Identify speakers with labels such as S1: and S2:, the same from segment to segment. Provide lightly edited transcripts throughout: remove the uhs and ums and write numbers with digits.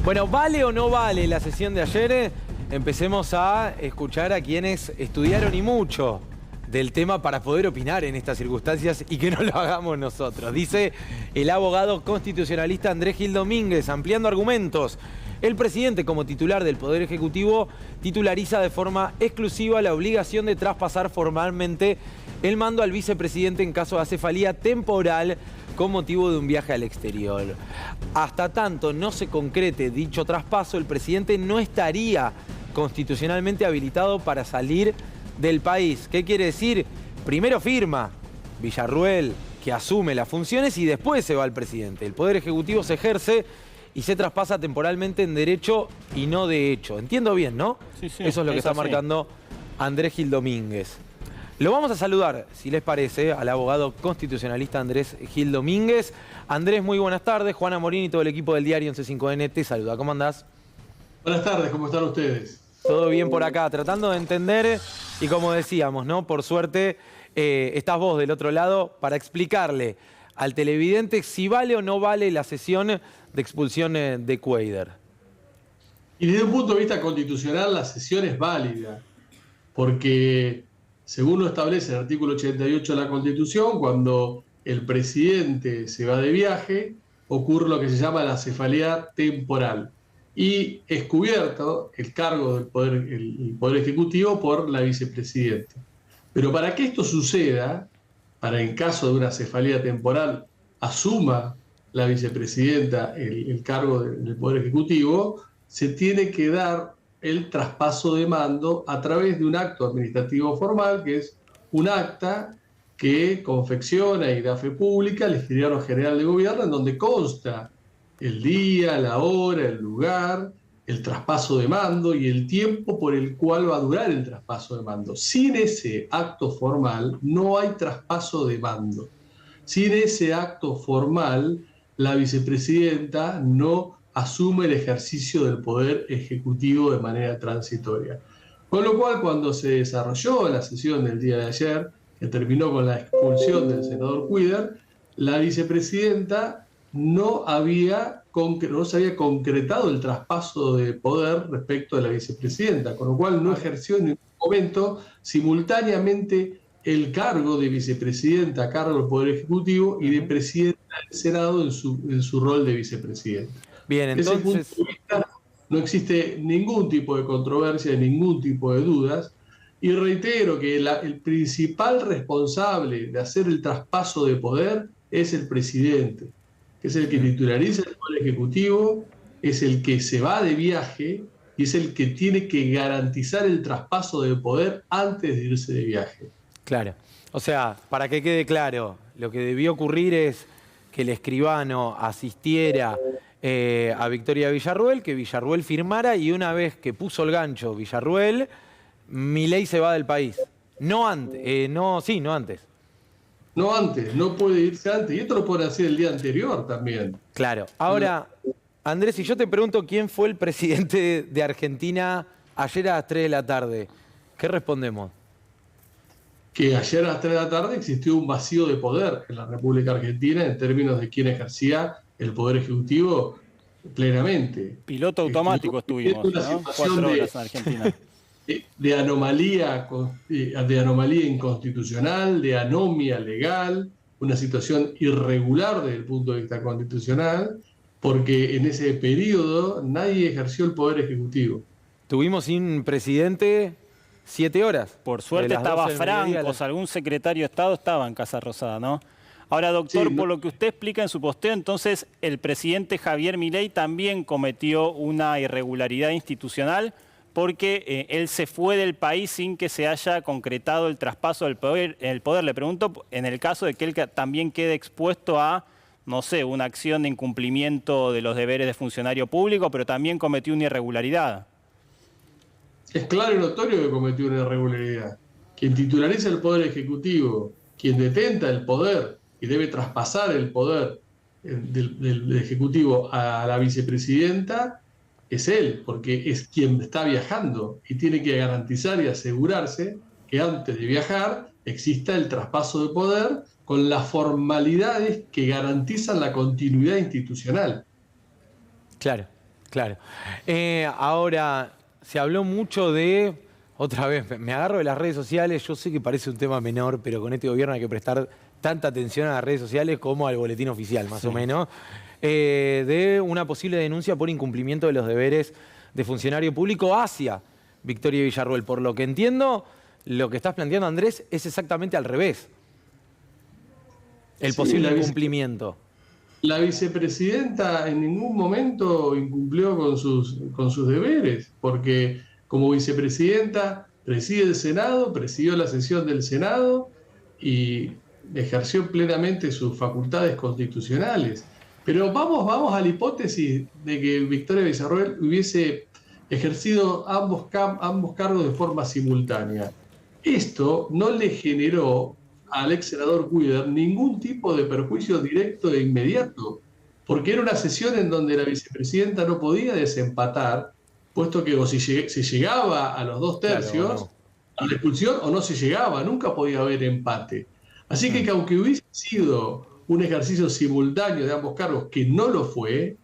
S1: Bueno, ¿vale o no vale la sesión de ayer? Empecemos a escuchar a quienes estudiaron y mucho del tema para poder opinar en estas circunstancias y que no lo hagamos nosotros. Dice el abogado constitucionalista Andrés Gil Domínguez, ampliando argumentos. El presidente, como titular del Poder Ejecutivo, titulariza de forma exclusiva la obligación de traspasar formalmente el mando al vicepresidente en caso de acefalía temporal con motivo de un viaje al exterior. Hasta tanto no se concrete dicho traspaso, el presidente no estaría constitucionalmente habilitado para salir del país. ¿Qué quiere decir? Primero firma Villarruel, que asume las funciones, y después se va el presidente. El Poder Ejecutivo se ejerce y se traspasa temporalmente en derecho y no de hecho. Entiendo bien, ¿no?
S2: Sí, sí,
S1: eso es lo que está
S2: así
S1: marcando Andrés Gil Domínguez. Lo vamos a saludar, si les parece, al abogado constitucionalista Andrés Gil Domínguez. Andrés, muy buenas tardes. Juana Morín y todo el equipo del diario 11/5N te saluda. ¿Cómo andás?
S3: Buenas tardes, ¿cómo están ustedes?
S1: Todo bien por acá, tratando de entender, y como decíamos, ¿no? Por suerte, estás vos del otro lado para explicarle al televidente si vale o no vale la sesión de expulsión de Cuéllar.
S3: Y desde un punto de vista constitucional, la sesión es válida, porque según lo establece el artículo 88 de la Constitución, cuando el presidente se va de viaje, ocurre lo que se llama la cefalea temporal. Y es cubierto el cargo del el poder Ejecutivo por la vicepresidenta. Pero para que esto suceda, para en caso de una cefalea temporal asuma la vicepresidenta el cargo del Poder Ejecutivo, se tiene que dar el traspaso de mando a través de un acto administrativo formal, que es un acta que confecciona y da fe pública el Escribano General de Gobierno, en donde consta el día, la hora, el lugar, el traspaso de mando y el tiempo por el cual va a durar el traspaso de mando. Sin ese acto formal no hay traspaso de mando. Sin ese acto formal, la vicepresidenta no asume el ejercicio del Poder Ejecutivo de manera transitoria. Con lo cual, cuando se desarrolló la sesión del día de ayer, que terminó con la expulsión del senador Cuéllar, la vicepresidenta no se había concretado el traspaso de poder respecto de la vicepresidenta, con lo cual no ejerció en ningún momento simultáneamente el cargo de vicepresidenta a cargo del Poder Ejecutivo y de presidenta del Senado en su rol de vicepresidenta.
S1: Bien, entonces...
S3: Desde ese punto de vista, no existe ningún tipo de controversia, ningún tipo de dudas, y reitero que el principal responsable de hacer el traspaso de poder es el presidente, que es el que titulariza el Poder Ejecutivo, es el que se va de viaje y es el que tiene que garantizar el traspaso de poder antes de irse de viaje.
S1: Claro. O sea, para que quede claro, lo que debió ocurrir es que el escribano asistiera a Victoria Villarruel, que Villarruel firmara, y una vez que puso el gancho Villarruel, Milei se va del país. No antes, no antes.
S3: No antes, no puede irse antes. Y esto lo puede hacer el día anterior también.
S1: Claro. Ahora, Andrés, si yo te pregunto quién fue el presidente de Argentina ayer a las 3 de la tarde, ¿qué respondemos?
S3: Que ayer a las 3 de la tarde existió un vacío de poder en la República Argentina en términos de quién ejercía el Poder Ejecutivo plenamente.
S2: Piloto automático estuvimos, ¿no? 4 horas en Argentina.
S3: De anomalía inconstitucional, de anomia legal, una situación irregular desde el punto de vista constitucional, porque en ese periodo nadie ejerció el Poder Ejecutivo.
S1: Tuvimos sin presidente 7 horas.
S2: Por suerte estaba Francos, algún secretario de Estado estaba en Casa Rosada, ¿no? Ahora, doctor, sí, por lo que usted explica en su posteo, entonces el presidente Javier Milei también cometió una irregularidad institucional, porque él se fue del país sin que se haya concretado el traspaso del poder. Le pregunto, en el caso de que él también quede expuesto a, no sé, una acción de incumplimiento de los deberes de funcionario público, pero también cometió una irregularidad.
S3: Es claro y notorio que cometió una irregularidad. Quien titulariza el Poder Ejecutivo, quien detenta el poder y debe traspasar el poder del Ejecutivo a la vicepresidenta, es él, porque es quien está viajando y tiene que garantizar y asegurarse que antes de viajar exista el traspaso de poder con las formalidades que garantizan la continuidad institucional.
S1: Claro. Claro. Ahora, se habló mucho de, otra vez, me agarro de las redes sociales, yo sé que parece un tema menor, pero con este gobierno hay que prestar tanta atención a las redes sociales como al boletín oficial, más o menos, de una posible denuncia por incumplimiento de los deberes de funcionario público hacia Victoria Villarroel. Por lo que entiendo, lo que estás planteando, Andrés, es exactamente al revés. El posible incumplimiento.
S3: La vicepresidenta en ningún momento incumplió con sus deberes, porque como vicepresidenta preside el Senado, presidió la sesión del Senado y ejerció plenamente sus facultades constitucionales. Pero vamos a la hipótesis de que Victoria Villarroel hubiese ejercido ambos cargos de forma simultánea. Esto no le generó al ex senador Cuidar ningún tipo de perjuicio directo e inmediato, porque era una sesión en donde la vicepresidenta no podía desempatar, puesto que o se llegaba a los 2/3
S1: Claro,
S3: a la expulsión o no se llegaba, nunca podía haber empate. Así que aunque hubiese sido un ejercicio simultáneo de ambos cargos, que no lo fue,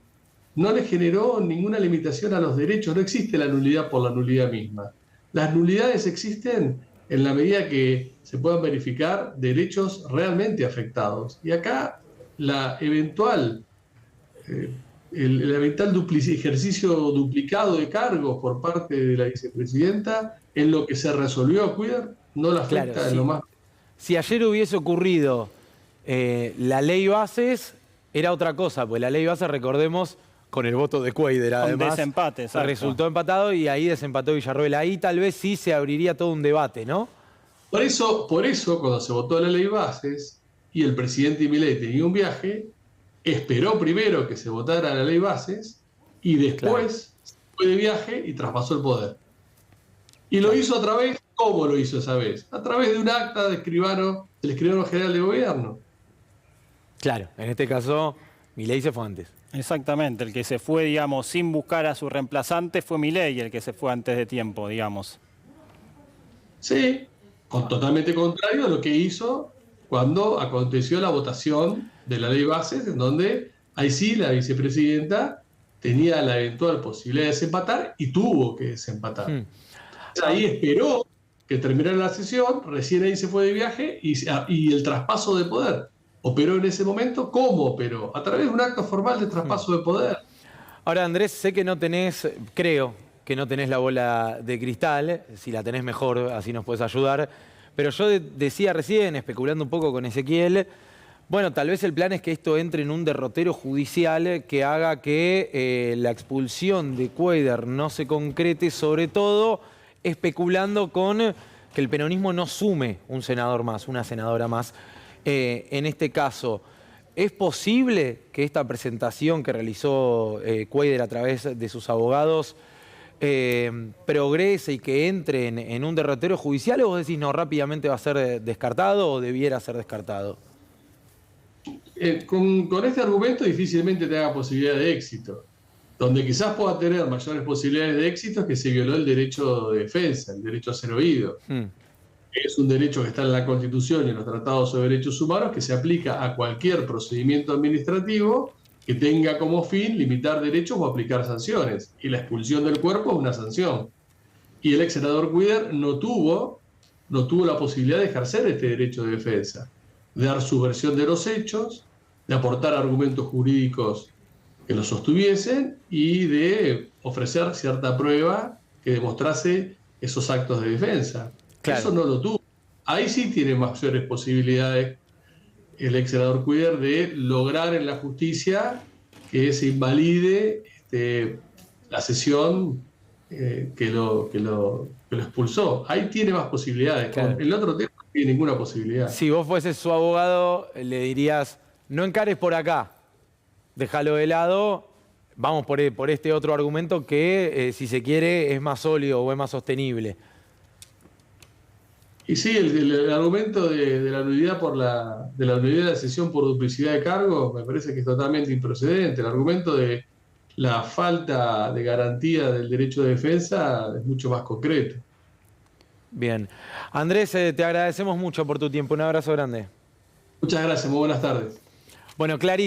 S3: no le generó ninguna limitación a los derechos, no existe la nulidad por la nulidad misma. Las nulidades existen en la medida que se puedan verificar derechos realmente afectados. Y acá el eventual ejercicio duplicado de cargos por parte de la vicepresidenta, en lo que se resolvió a Cuidar, no la afecta
S1: claro,
S3: en lo más.
S1: Si ayer hubiese ocurrido la ley Bases, era otra cosa, pues la ley Bases, recordemos, con el voto de Cuadra, además,
S2: con desempate, exacto,
S1: resultó empatado y ahí desempató Villarroel. Ahí tal vez sí se abriría todo un debate, ¿no?
S3: Por eso, cuando se votó la ley Bases y el presidente Milei tenía un viaje, esperó primero que se votara la ley Bases y después se fue de viaje y traspasó el poder. Y lo hizo otra vez. ¿Cómo lo hizo esa vez? A través de un acta del escribano general de gobierno.
S1: Claro, en este caso, Milei se fue antes.
S2: Exactamente, el que se fue, digamos, sin buscar a su reemplazante fue Milei, el que se fue antes de tiempo, digamos.
S3: Sí, totalmente contrario a lo que hizo cuando aconteció la votación de la ley Bases, en donde ahí sí la vicepresidenta tenía la eventual posibilidad de desempatar y tuvo que desempatar. Ahí esperó que terminara la sesión, recién ahí se fue de viaje y el traspaso de poder. ¿Operó en ese momento? ¿Cómo operó? A través de un acto formal de traspaso de poder.
S1: Ahora, Andrés, sé que no tenés, creo que no tenés la bola de cristal. Si la tenés mejor, así nos puedes ayudar. Pero yo decía recién, especulando un poco con Ezequiel, bueno, tal vez el plan es que esto entre en un derrotero judicial que haga que la expulsión de Cuadra no se concrete, sobre todo especulando con que el peronismo no sume un senador más, una senadora más. En este caso, ¿es posible que esta presentación que realizó Cuadra a través de sus abogados progrese y que entre en un derrotero judicial, o vos decís no, rápidamente va a ser descartado o debiera ser descartado?
S3: Con este argumento difícilmente te haga posibilidad de éxito. Donde quizás pueda tener mayores posibilidades de éxito es que se violó el derecho de defensa, el derecho a ser oído. Es un derecho que está en la Constitución y en los tratados sobre derechos humanos, que se aplica a cualquier procedimiento administrativo que tenga como fin limitar derechos o aplicar sanciones. Y la expulsión del cuerpo es una sanción. Y el ex senador Cuidar no tuvo la posibilidad de ejercer este derecho de defensa, de dar su versión de los hechos, de aportar argumentos jurídicos que lo sostuviesen y de ofrecer cierta prueba que demostrase esos actos de defensa. Claro. Eso no lo tuvo. Ahí sí tiene mayores posibilidades el ex senador Cuidar de lograr en la justicia que se invalide la sesión que lo expulsó. Ahí tiene más posibilidades. Claro. Con el otro tema no tiene ninguna posibilidad.
S1: Si vos fueses su abogado, le dirías, no encares por acá, déjalo de lado, vamos por este otro argumento que, si se quiere, es más sólido o es más sostenible.
S3: Y sí, el argumento de la nulidad de la nulidad de la sesión por duplicidad de cargo me parece que es totalmente improcedente. El argumento de la falta de garantía del derecho de defensa es mucho más concreto.
S1: Bien. Andrés, te agradecemos mucho por tu tiempo. Un abrazo grande.
S3: Muchas gracias, muy buenas tardes.
S1: Bueno, clarísimo.